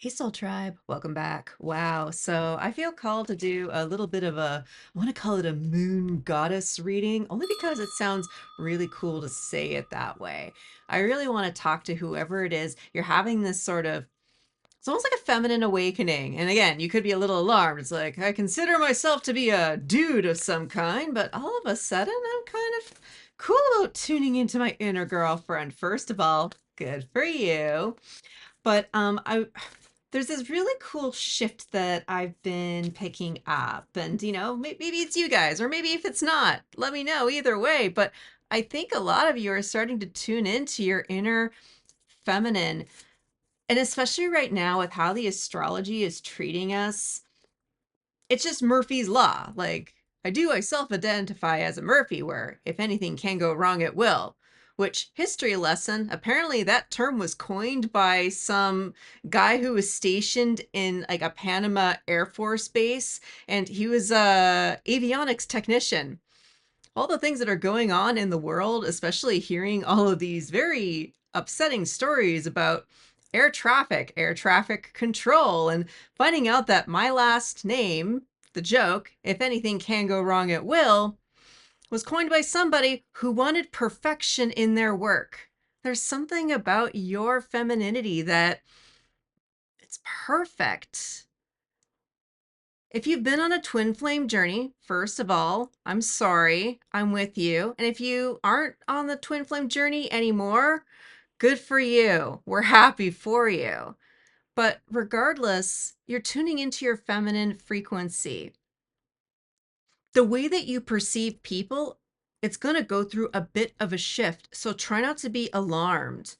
Hey Soul Tribe, welcome back. Wow. So I feel called to do a little bit of I want to call it a moon goddess reading, only because it sounds really cool to say it that way. I really want to talk to whoever it is. You're having this sort of, it's almost like a feminine awakening. And again, you could be a little alarmed. It's like, I consider myself to be a dude of some kind, but all of a sudden I'm kind of cool about tuning into my inner girlfriend. First of all, good for you. But I there's this really cool shift that I've been picking up, and maybe it's you guys, or maybe if it's not, let me know either way. But I think a lot of you are starting to tune into your inner feminine, and especially right now with how the astrology is treating us, it's just Murphy's Law. Like, I self identify as a Murphy, where if anything can go wrong, it will. Which, history lesson, apparently that term was coined by some guy who was stationed in like a Panama Air Force base, and he was a avionics technician. All the things that are going on in the world, especially hearing all of these very upsetting stories about air traffic control, and finding out that my last name, the joke, if anything can go wrong, it will, was coined by somebody who wanted perfection in their work. There's something about your femininity that it's perfect. If you've been on a twin flame journey, first of all, I'm sorry, I'm with you. And if you aren't on the twin flame journey anymore, good for you. We're happy for you. But regardless, you're tuning into your feminine frequency. The way that you perceive people, it's going to go through a bit of a shift. So try not to be alarmed.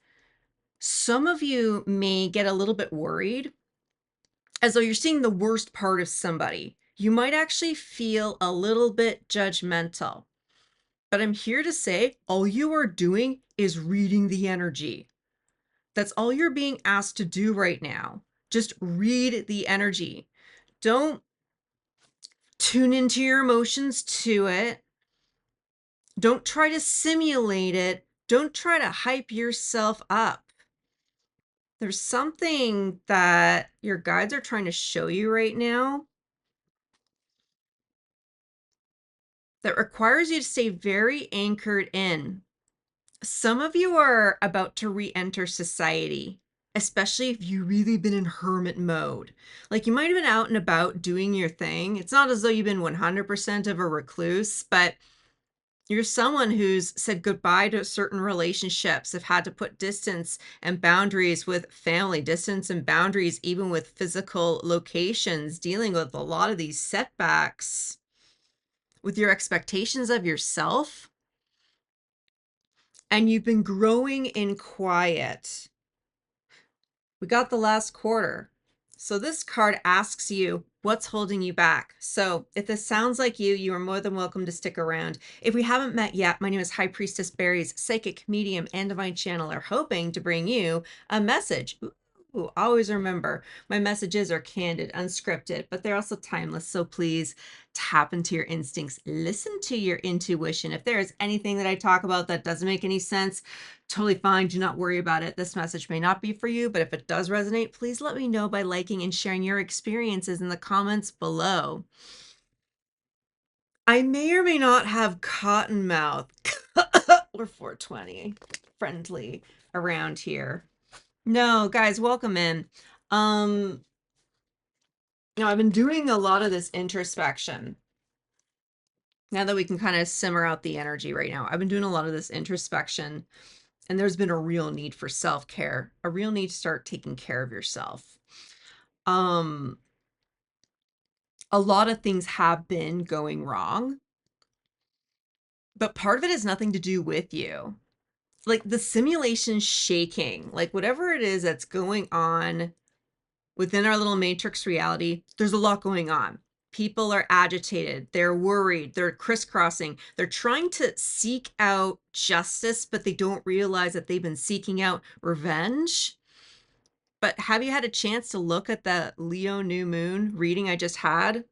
Some of you may get a little bit worried as though you're seeing the worst part of somebody. You might actually feel a little bit judgmental. But I'm here to say all you are doing is reading the energy. That's all you're being asked to do right now. Just read the energy. Don't tune into your emotions to it. Don't try to simulate it. Don't try to hype yourself up. There's something that your guides are trying to show you right now that requires you to stay very anchored in. Some of you are about to re-enter society, especially if you've really been in hermit mode. Like, you might have been out and about doing your thing. It's not as though you've been 100% of a recluse, but you're someone who's said goodbye to certain relationships, have had to put distance and boundaries with family, distance and boundaries even with physical locations, dealing with a lot of these setbacks with your expectations of yourself. And you've been growing in quiet. We got the last quarter. So this card asks you, what's holding you back? So if this sounds like you are more than welcome to stick around. If we haven't met yet, my name is High Priestess Berry's psychic medium and divine channeler, hoping to bring you a message. Ooh, always remember, my messages are candid, unscripted, but they're also timeless. So please tap into your instincts, listen to your intuition. If there is anything that I talk about that doesn't make any sense, totally fine. Do not worry about it. This message may not be for you, but if it does resonate, please let me know by liking and sharing your experiences in the comments below. I may or may not have cotton mouth or 420 friendly around here. No, guys, welcome in. Um, I've been doing a lot of this introspection. Now that we can kind of simmer out the energy right now, I've been doing a lot of this introspection, and there's been a real need for self-care, a real need to start taking care of yourself. Um, a lot of things have been going wrong, but part of it has nothing to do with you. Like the simulation shaking, like whatever it is that's going on within our little matrix reality, there's a lot going on. People are agitated, they're worried, they're crisscrossing, they're trying to seek out justice, but they don't realize that they've been seeking out revenge. But have you had a chance to look at the Leo new moon reading I just had?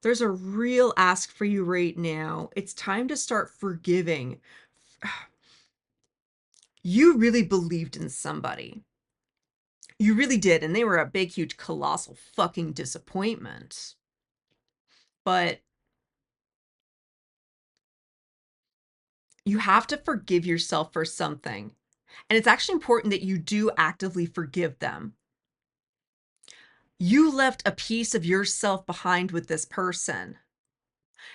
There's a real ask for you right now. It's time to start forgiving. You really believed in somebody. You really did. And they were a big, huge, colossal fucking disappointment. But you have to forgive yourself for something. And it's actually important that you do actively forgive them. You left a piece of yourself behind with this person.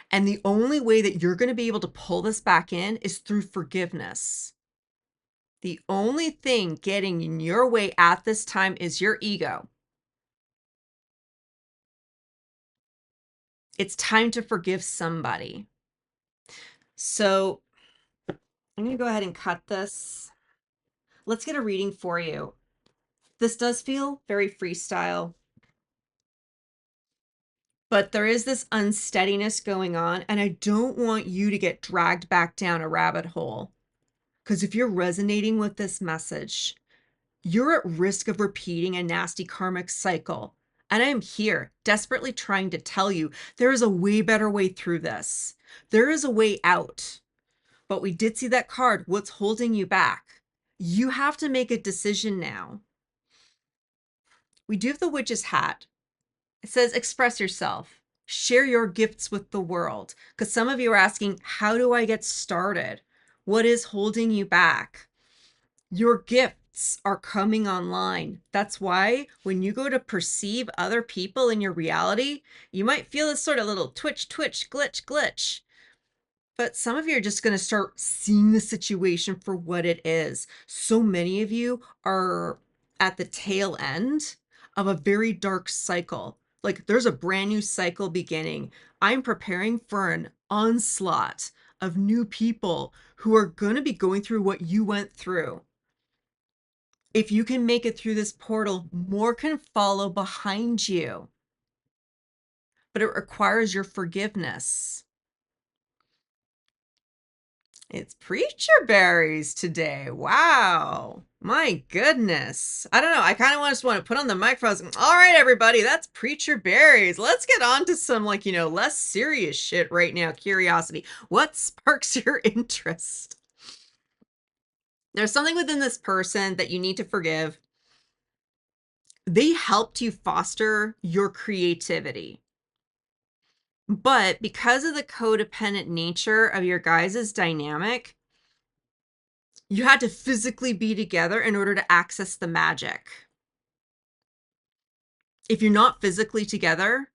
And the only way that you're going to be able to pull this back in is through forgiveness. The only thing getting in your way at this time is your ego. It's time to forgive somebody. So I'm going to go ahead and cut this. Let's get a reading for you. This does feel very freestyle, but there is this unsteadiness going on, and I don't want you to get dragged back down a rabbit hole. Because if you're resonating with this message, you're at risk of repeating a nasty karmic cycle. And I am here desperately trying to tell you there is a way better way through this. There is a way out. But we did see that card. What's holding you back? You have to make a decision now. We do have the witch's hat. It says express yourself. Share your gifts with the world. Because some of you are asking, how do I get started? What is holding you back? Your gifts are coming online. That's why when you go to perceive other people in your reality, you might feel this sort of little twitch, glitch. But some of you are just going to start seeing the situation for what it is. So many of you are at the tail end of a very dark cycle. Like there's a brand new cycle beginning. I'm preparing for an onslaught of new people who are going to be going through what you went through. If you can make it through this portal, more can follow behind you. But it requires your forgiveness. It's preacher berries today. Wow. My goodness. I don't know. I kind of just want to put on the microphone. All right, everybody, that's preacher berries. Let's get on to some less serious shit right now. Curiosity. What sparks your interest? There's something within this person that you need to forgive. They helped you foster your creativity. But because of the codependent nature of your guys' dynamic, you had to physically be together in order to access the magic. If you're not physically together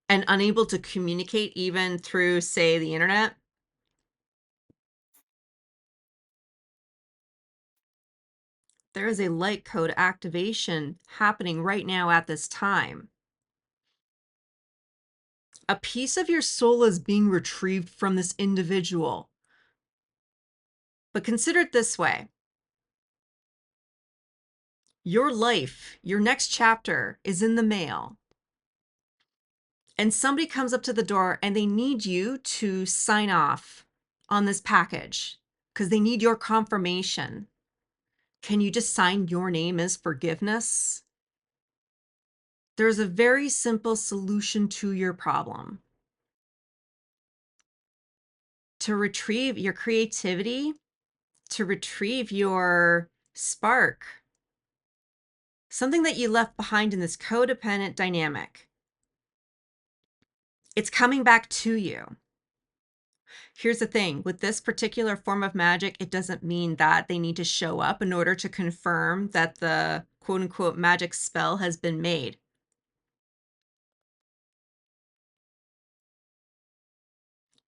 and unable to communicate even through, say, the internet, there is a light code activation happening right now at this time. A piece of your soul is being retrieved from this individual. But consider it this way. Your life, your next chapter is in the mail. And somebody comes up to the door and they need you to sign off on this package because they need your confirmation. Can you just sign your name as forgiveness? There's a very simple solution to your problem. To retrieve your creativity, to retrieve your spark, something that you left behind in this codependent dynamic. It's coming back to you. Here's the thing, with this particular form of magic, it doesn't mean that they need to show up in order to confirm that the quote unquote magic spell has been made.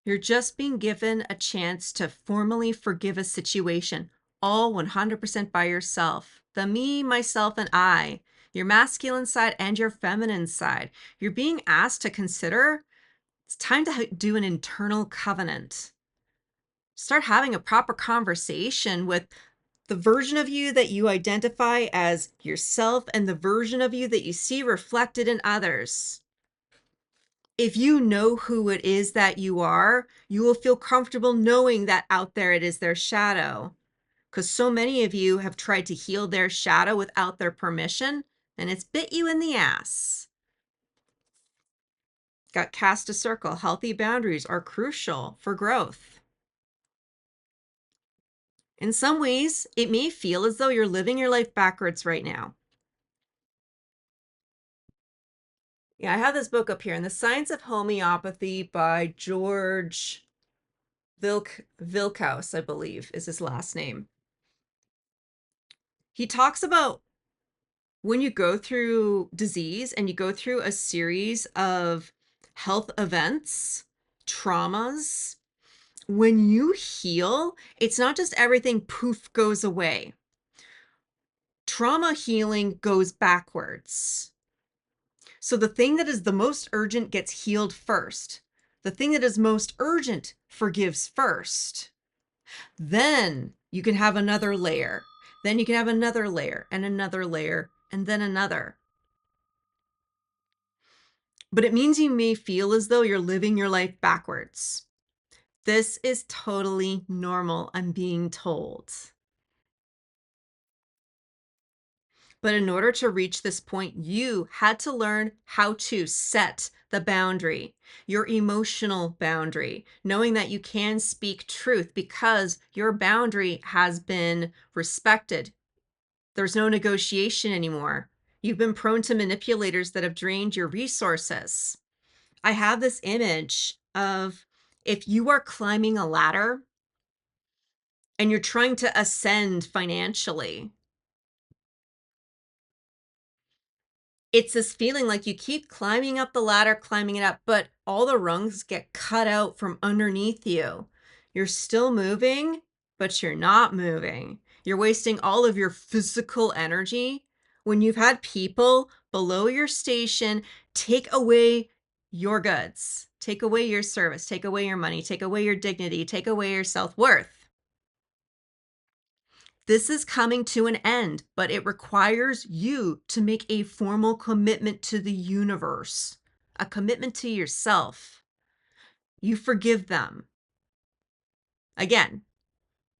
You're just being given a chance to formally forgive a situation, all 100% by yourself. The me, myself, and I, your masculine side and your feminine side. You're being asked to consider it's time to do an internal covenant. Start having a proper conversation with the version of you that you identify as yourself and the version of you that you see reflected in others. If you know who it is that you are, you will feel comfortable knowing that out there it is their shadow. Because so many of you have tried to heal their shadow without their permission, and it's bit you in the ass. Got cast a circle. Healthy boundaries are crucial for growth. In some ways, it may feel as though you're living your life backwards right now. Yeah, I have this book up here, and The Science of Homeopathy by George Vilkhaus, I believe, is his last name. He talks about when you go through disease and you go through a series of health events, traumas, when you heal, it's not just everything poof goes away. Trauma healing goes backwards. So the thing that is the most urgent gets healed first. The thing that is most urgent forgives first. Then you can have another layer. Then you can have another layer and another layer and then another. But it means you may feel as though you're living your life backwards. This is totally normal, I'm being told. But in order to reach this point, you had to learn how to set the boundary, your emotional boundary, knowing that you can speak truth because your boundary has been respected. There's no negotiation anymore. You've been prone to manipulators that have drained your resources. I have this image of if you are climbing a ladder and you're trying to ascend financially, it's this feeling like you keep climbing up the ladder, climbing it up, but all the rungs get cut out from underneath you. You're still moving, but you're not moving. You're wasting all of your physical energy when you've had people below your station take away your goods, take away your service, take away your money, take away your dignity, take away your self-worth. This is coming to an end, but it requires you to make a formal commitment to the universe, a commitment to yourself. You forgive them. Again,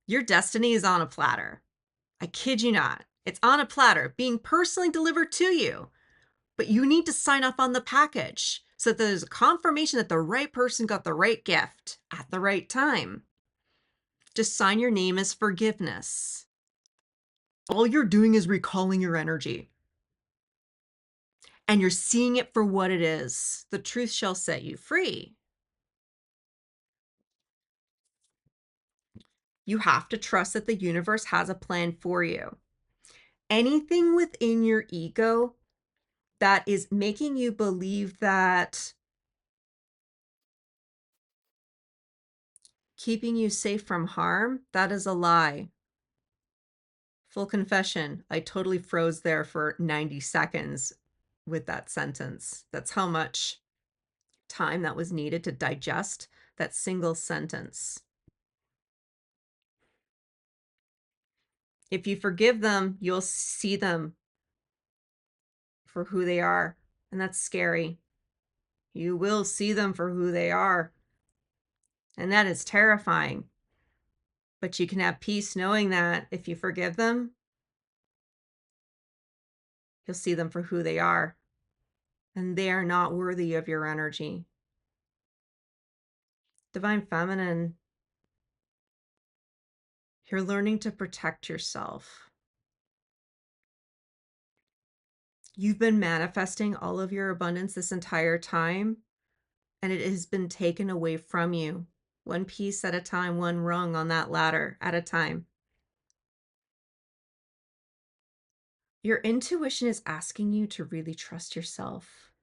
your destiny is on a platter. I kid you not. It's on a platter being personally delivered to you, but you need to sign off on the package so that there's a confirmation that the right person got the right gift at the right time. Just sign your name as forgiveness. All you're doing is recalling your energy. And you're seeing it for what it is. The truth shall set you free. You have to trust that the universe has a plan for you. Anything within your ego that is making you believe that keeping you safe from harm, that is a lie. Full confession, I totally froze there for 90 seconds with that sentence. That's how much time that was needed to digest that single sentence. If you forgive them, you'll see them for who they are. And that's scary. You will see them for who they are. And that is terrifying. But you can have peace knowing that if you forgive them, you'll see them for who they are. And they are not worthy of your energy. Divine Feminine, you're learning to protect yourself. You've been manifesting all of your abundance this entire time, and it has been taken away from you. One piece at a time, one rung on that ladder at a time. Your intuition is asking you to really trust yourself.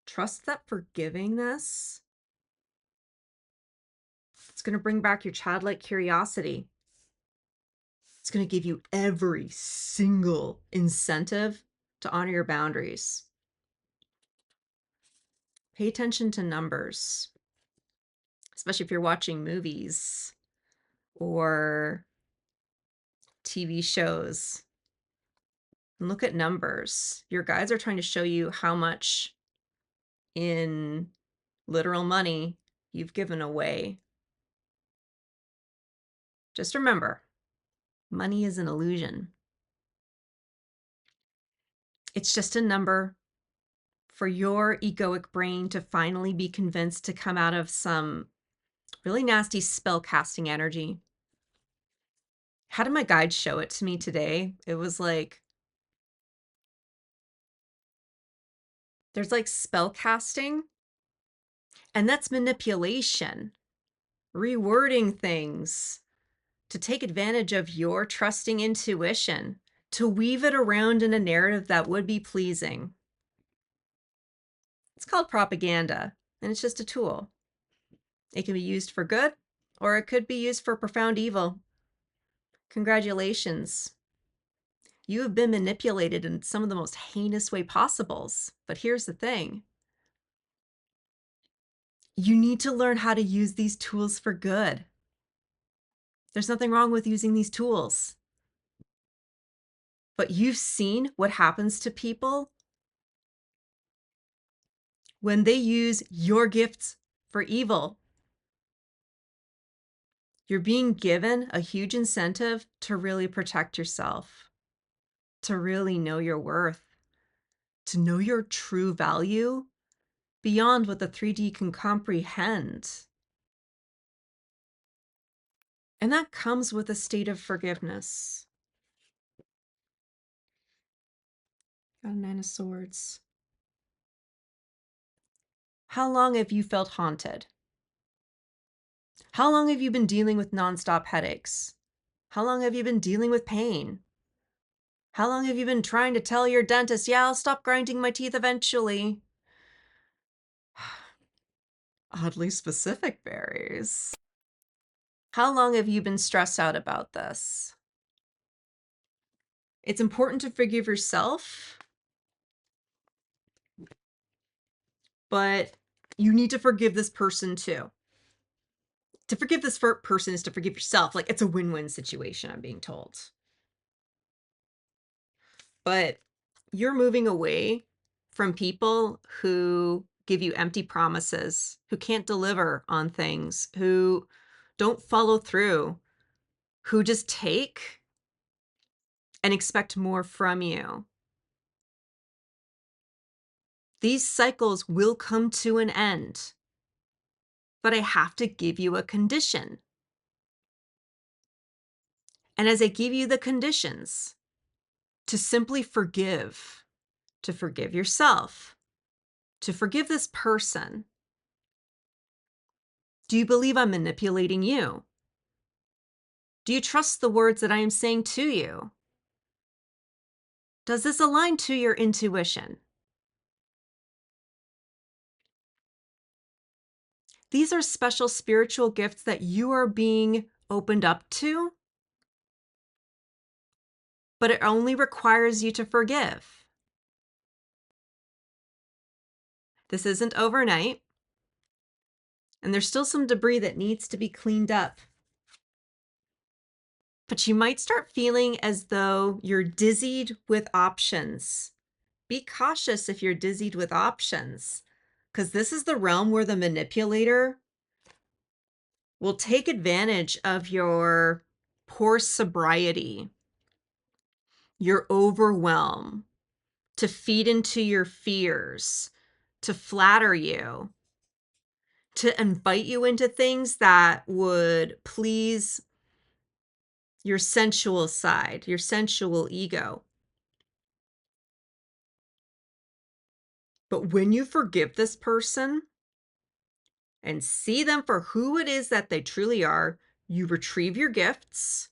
Trust that forgiving this, it's going to bring back your childlike curiosity. It's going to give you every single incentive to honor your boundaries. Pay attention to numbers, especially if you're watching movies or TV shows. And look at numbers. Your guides are trying to show you how much in literal money you've given away. Just remember, money is an illusion. It's just a number for your egoic brain to finally be convinced to come out of some really nasty spell casting energy. How did my guide show it to me today? It was like There's like spell casting, and that's manipulation, rewording things to take advantage of your trusting intuition, to weave it around in a narrative that would be pleasing. It's called propaganda, and it's just a tool. It can be used for good, or it could be used for profound evil. Congratulations. You have been manipulated in some of the most heinous way possibles. But here's the thing. You need to learn how to use these tools for good. There's nothing wrong with using these tools. But you've seen what happens to people when they use your gifts for evil. You're being given a huge incentive to really protect yourself, to really know your worth, to know your true value beyond what the 3D can comprehend. And that comes with a state of forgiveness. Got a 9 of Swords. How long have you felt haunted? How long have you been dealing with nonstop headaches? How long have you been dealing with pain? How long have you been trying to tell your dentist, yeah, I'll stop grinding my teeth eventually? Oddly specific, berries. How long have you been stressed out about this? It's important to forgive yourself, but you need to forgive this person too. To forgive this person is to forgive yourself. Like, it's a win-win situation, I'm being told. But you're moving away from people who give you empty promises, who can't deliver on things, who don't follow through, who just take and expect more from you. These cycles will come to an end, but I have to give you a condition. And as I give you the conditions, to simply forgive, to forgive yourself, to forgive this person. Do you believe I'm manipulating you? Do you trust the words that I am saying to you? Does this align to your intuition? These are special spiritual gifts that you are being opened up to, but it only requires you to forgive. This isn't overnight, and there's still some debris that needs to be cleaned up. But you might start feeling as though you're dizzied with options. Be cautious if you're dizzied with options, because this is the realm where the manipulator will take advantage of your poor sobriety, your overwhelm, to feed into your fears, to flatter you, to invite you into things that would please your sensual side, your sensual ego. But when you forgive this person and see them for who it is that they truly are, you retrieve your gifts,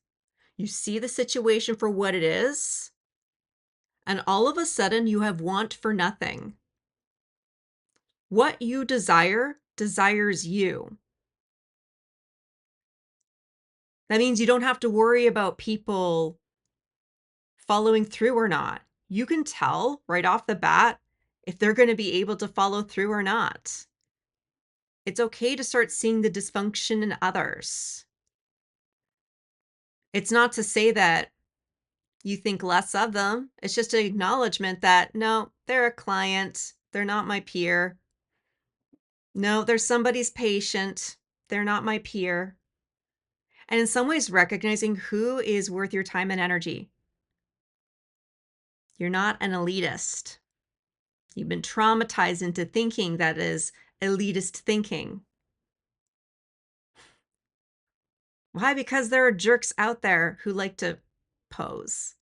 you see the situation for what it is, and all of a sudden you have want for nothing. What you desire desires you. That means you don't have to worry about people following through or not. You can tell right off the bat if they're going to be able to follow through or not. It's okay to start seeing the dysfunction in others. It's not to say that you think less of them. It's just an acknowledgement that, no, they're a client. They're not my peer. No, they're somebody's patient. They're not my peer. And in some ways, recognizing who is worth your time and energy. You're not an elitist. You've been traumatized into thinking that is elitist thinking. Why? Because there are jerks out there who like to pose.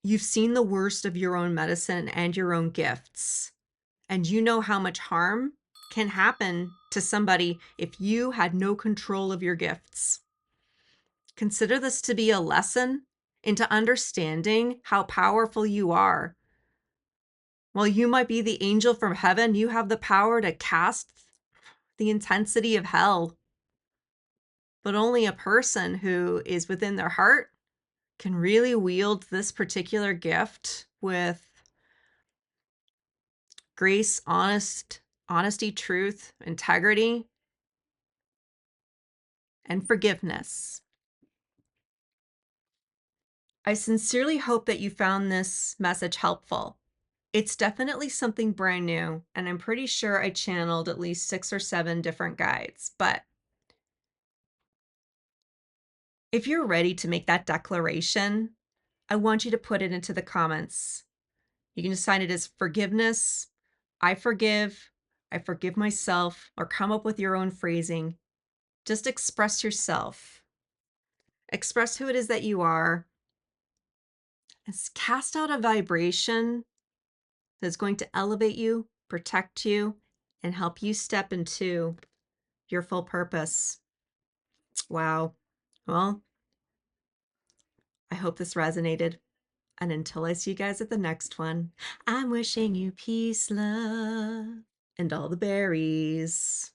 You've seen the worst of your own medicine and your own gifts. And you know how much harm can happen to somebody if you had no control of your gifts. Consider this to be a lesson into understanding how powerful you are. While you might be the angel from heaven, you have the power to cast the intensity of hell. But only a person who is within their heart can really wield this particular gift with grace, honesty, truth, integrity, and forgiveness. I sincerely hope that you found this message helpful. It's definitely something brand new, and I'm pretty sure I channeled at least 6 or 7 different guides. But if you're ready to make that declaration, I want you to put it into the comments. You can assign it as forgiveness, I forgive myself, or come up with your own phrasing. Just express yourself. Express who it is that you are. And cast out a vibration that's going to elevate you, protect you, and help you step into your full purpose. Wow. Well, I hope this resonated. And until I see you guys at the next one, I'm wishing you peace, love, and all the berries.